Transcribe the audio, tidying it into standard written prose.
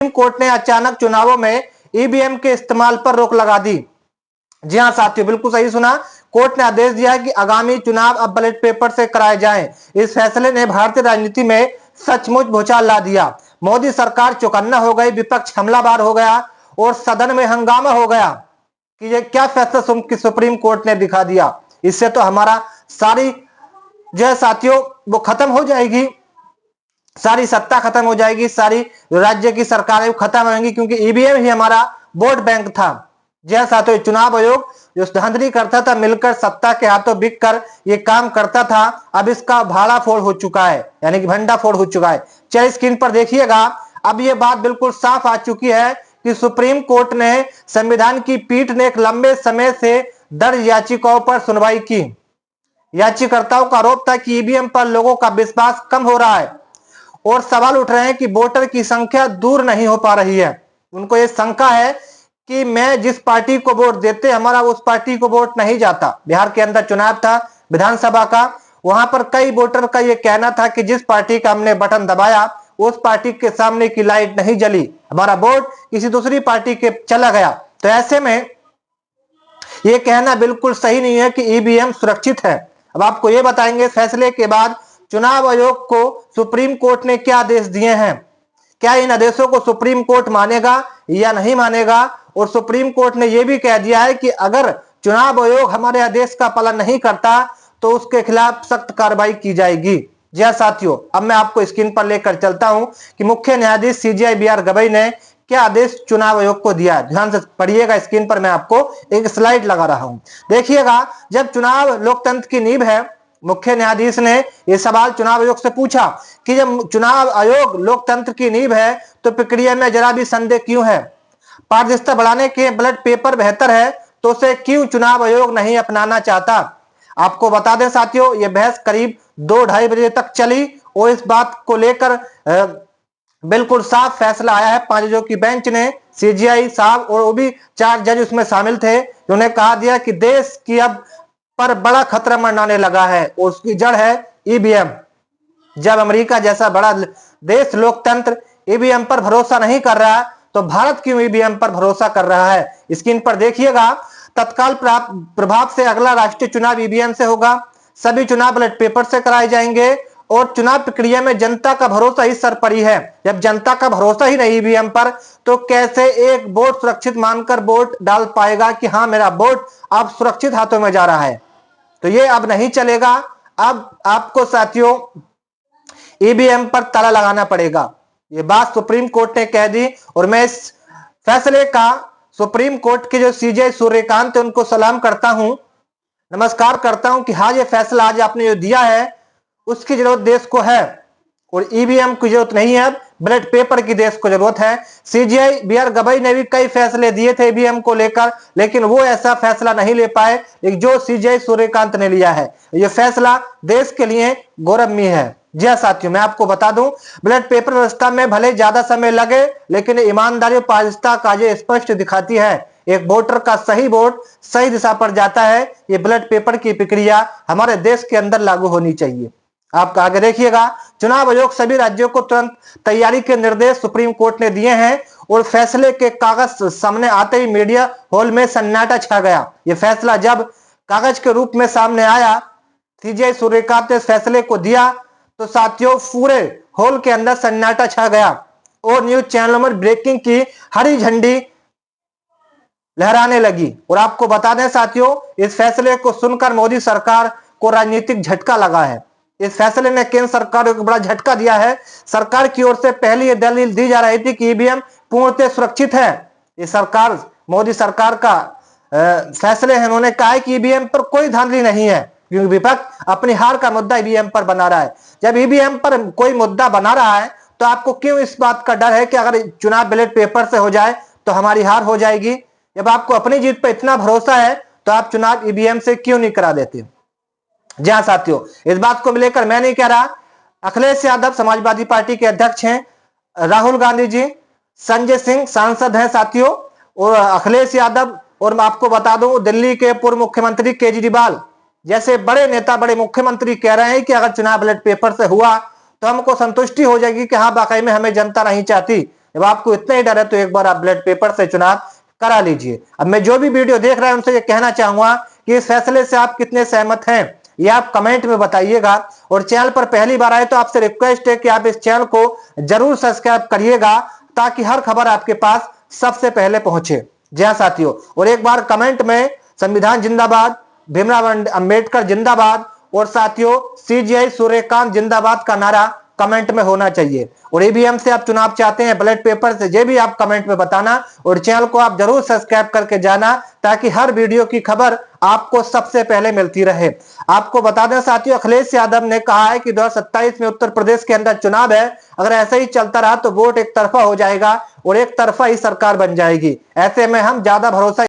Court ने अचानक चुनावों में ईवीएम के इस्तेमाल पर रोक लगा दी। जी हां साथियों, बिल्कुल सही सुना। कोर्ट ने आदेश दिया कि आगामी चुनाव अब बैलेट पेपर से कराए जाएं। इस फैसले ने भारतीय राजनीति में सचमुच भूचाल ला दिया। मोदी सरकार चौकन्ना हो गई, विपक्ष हमलावर हो गया और सदन में हंगामा हो गया कि ये क्या फैसला सुप्रीम कोर्ट ने दिखा दिया। इससे तो हमारा सारी जो है साथियों वो खत्म हो जाएगी, सारी सत्ता खत्म हो जाएगी, सारी राज्य की सरकारें खत्म होंगी, क्योंकि ईवीएम ही हमारा वोट बैंक था। जय साथियों, चुनाव आयोग जो धांधली करता था, मिलकर सत्ता के हाथों बिक कर ये काम करता था, अब इसका भाड़ाफोड़ हो चुका है, यानी कि भंडाफोड़ हो चुका है। चलिए स्क्रीन पर देखिएगा, अब ये बात बिल्कुल साफ आ चुकी है कि सुप्रीम कोर्ट ने, संविधान की पीठ ने एक लंबे समय से दर्ज याचिकाओं पर सुनवाई की। याचिकाकर्ताओं का आरोप था कि ईवीएम पर लोगों का विश्वास कम हो रहा है और सवाल उठ रहे हैं कि वोटर की संख्या दूर नहीं हो पा रही है। उनको यह शंका है कि मैं जिस पार्टी को वोट देते, हमारा उस पार्टी को वोट नहीं जाता। बिहार के अंदर चुनाव था विधानसभा का, वहां पर कई वोटर का यह कहना था कि जिस पार्टी का हमने बटन दबाया उस पार्टी के सामने की लाइट नहीं जली, हमारा वोट किसी दूसरी पार्टी के चला गया। तो ऐसे में यह कहना बिल्कुल सही नहीं है कि ईवीएम सुरक्षित है। अब आपको यह बताएंगे फैसले के बाद चुनाव आयोग को सुप्रीम कोर्ट ने क्या आदेश दिए हैं, क्या इन आदेशों को सुप्रीम कोर्ट मानेगा या नहीं मानेगा। और सुप्रीम कोर्ट ने यह भी कह दिया है कि अगर चुनाव आयोग हमारे आदेश का पालन नहीं करता तो उसके खिलाफ सख्त कार्रवाई की जाएगी। जी हां साथियों, अब मैं आपको स्क्रीन पर लेकर चलता हूं कि मुख्य न्यायाधीश सीजेआई बीआर गवई ने क्या आदेश चुनाव आयोग को दिया है। ध्यान से पढ़िएगा, स्क्रीन पर मैं आपको एक स्लाइड लगा रहा हूं, देखिएगा। जब चुनाव लोकतंत्र की नींव है, मुख्य न्यायाधीश ने यह सवाल चुनाव आयोग से पूछा कि जब चुनाव आयोग लोकतंत्र की नींव है तो प्रक्रिया में जरा भी संदेह क्यों है, पारदर्शिता बढ़ाने के बैलेट पेपर बेहतर है तो उसे क्यों चुनाव आयोग नहीं अपनाना चाहता। आपको बता दें साथियों, यह बहस करीब 2-2:30 बजे तक चली और इस बात को लेकर बिल्कुल साफ फैसला आया है 5 जजों की बेंच ने। सीजीआई साहब और वो भी 4 जज उसमें शामिल थे, उन्होंने कहा दिया कि देश की अब पर बड़ा खतरा मंडराने लगा है और उसकी जड़ है ईवीएम। जब अमेरिका जैसा बड़ा देश लोकतंत्र ईवीएम पर भरोसा नहीं कर रहा तो भारत क्यों ईवीएम पर भरोसा कर रहा है। स्क्रीन पर देखिएगा, तत्काल प्रभाव से अगला राष्ट्रीय चुनाव ईवीएम से होगा, सभी चुनाव बैलेट पेपर से कराए जाएंगे और चुनाव प्रक्रिया में जनता का भरोसा ही सरपरी है। जब जनता का भरोसा ही नहीं ईवीएम पर तो कैसे एक वोट सुरक्षित मानकर वोट डाल पाएगा कि हाँ मेरा वोट अब सुरक्षित हाथों में जा रहा है। तो ये अब नहीं चलेगा। अब आपको साथियों ईवीएम पर ताला लगाना पड़ेगा, ये बात सुप्रीम कोर्ट ने कह दी। और मैं इस फैसले का सुप्रीम कोर्ट के जो सीजे सूर्यकांत है उनको सलाम करता हूं, नमस्कार करता हूं कि हाँ ये फैसला आज आपने जो दिया है उसकी जरूरत देश को है और ईवीएम की जरूरत नहीं है, बैलेट पेपर की देश को जरूरत है। सीजीआई बीआर गवई ने भी कई फैसले दिए थे ईवीएम को लेकर, लेकिन वो ऐसा फैसला नहीं ले पाए जो सीजीआई सूर्यकांत ने लिया है। ये फैसला देश के लिए गौरवमयी है। जी हाँ साथियों, मैं आपको बता दूं, बैलेट पेपर व्यवस्था में भले ज्यादा समय लगे लेकिन ईमानदारी और पारदर्शिता का ये स्पष्ट दिखाती है। एक वोटर का सही वोट सही दिशा पर जाता है। ये बैलेट पेपर की प्रक्रिया हमारे देश के अंदर लागू होनी चाहिए। आप आगे देखिएगा, चुनाव आयोग सभी राज्यों को तुरंत तैयारी के निर्देश सुप्रीम कोर्ट ने दिए हैं और फैसले के कागज सामने आते ही मीडिया हॉल में सन्नाटा छा गया। यह फैसला जब कागज के रूप में सामने आया, सीजीआई सूर्यकांत ने फैसले को दिया तो साथियों पूरे हॉल के अंदर सन्नाटा छा गया और न्यूज चैनलों में ब्रेकिंग की हरी झंडी लहराने लगी। और आपको बता दें साथियों, इस फैसले को सुनकर मोदी सरकार को राजनीतिक झटका लगा है। इस फैसले ने केंद्र सरकार को बड़ा झटका दिया है। सरकार की ओर से पहले यह दलील दी जा रही थी कि ईवीएम पूर्णतः सुरक्षित है। ये सरकार, मोदी सरकार का फैसले है, उन्होंने कहा है कि ईवीएम पर कोई धांधली नहीं है, क्योंकि विपक्ष अपनी हार का मुद्दा ईवीएम पर बना रहा है। जब ईवीएम पर कोई मुद्दा बना रहा है तो आपको क्यों इस बात का डर है कि अगर चुनाव बैलेट पेपर से हो जाए तो हमारी हार हो जाएगी। जब आपको अपनी जीत पर इतना भरोसा है तो आप चुनाव ईवीएम से क्यों नहीं करा देते। जी हाँ साथियों, इस बात को लेकर मैं नहीं कह रहा, अखिलेश यादव समाजवादी पार्टी के अध्यक्ष हैं, राहुल गांधी जी, संजय सिंह सांसद हैं साथियों, और अखिलेश यादव, और मैं आपको बता दूं दिल्ली के पूर्व मुख्यमंत्री केजरीवाल जैसे बड़े नेता, बड़े मुख्यमंत्री कह रहे हैं कि अगर चुनाव बैलेट पेपर से हुआ तो हमको संतुष्टि हो जाएगी कि हाँ वाकई में हमें जनता नहीं चाहती। जब आपको इतना ही डर है तो एक बार आप बैलेट पेपर से चुनाव करा लीजिए। अब मैं जो भी वीडियो देख रहा है उनसे ये कहना चाहूंगा कि इस फैसले से आप कितने सहमत हैं ये आप कमेंट में बताइएगा। और चैनल पर पहली बार आए तो आपसे रिक्वेस्ट है कि आप इस चैनल को जरूर सब्सक्राइब करिएगा ताकि हर खबर आपके पास सबसे पहले पहुंचे। जी हाँ साथियों, और एक बार कमेंट में संविधान जिंदाबाद, भीमराव अंबेडकर जिंदाबाद और साथियों सीजीआई सूर्यकांत जिंदाबाद का नारा कमेंट में होना चाहिए। और ईवीएम से आप चुनाव चाहते हैं बैलेट पेपर से, ये भी आप कमेंट में बताना और चैनल को आप जरूर सब्सक्राइब करके जाना ताकि हर वीडियो की खबर आपको सबसे पहले मिलती रहे। आपको बता दें साथियों, अखिलेश यादव ने कहा है कि 2027 में उत्तर प्रदेश के अंदर चुनाव है, अगर ऐसा ही चलता रहा तो वोट एक तरफा हो जाएगा और एक तरफा ही सरकार बन जाएगी। ऐसे में हम ज्यादा भरोसा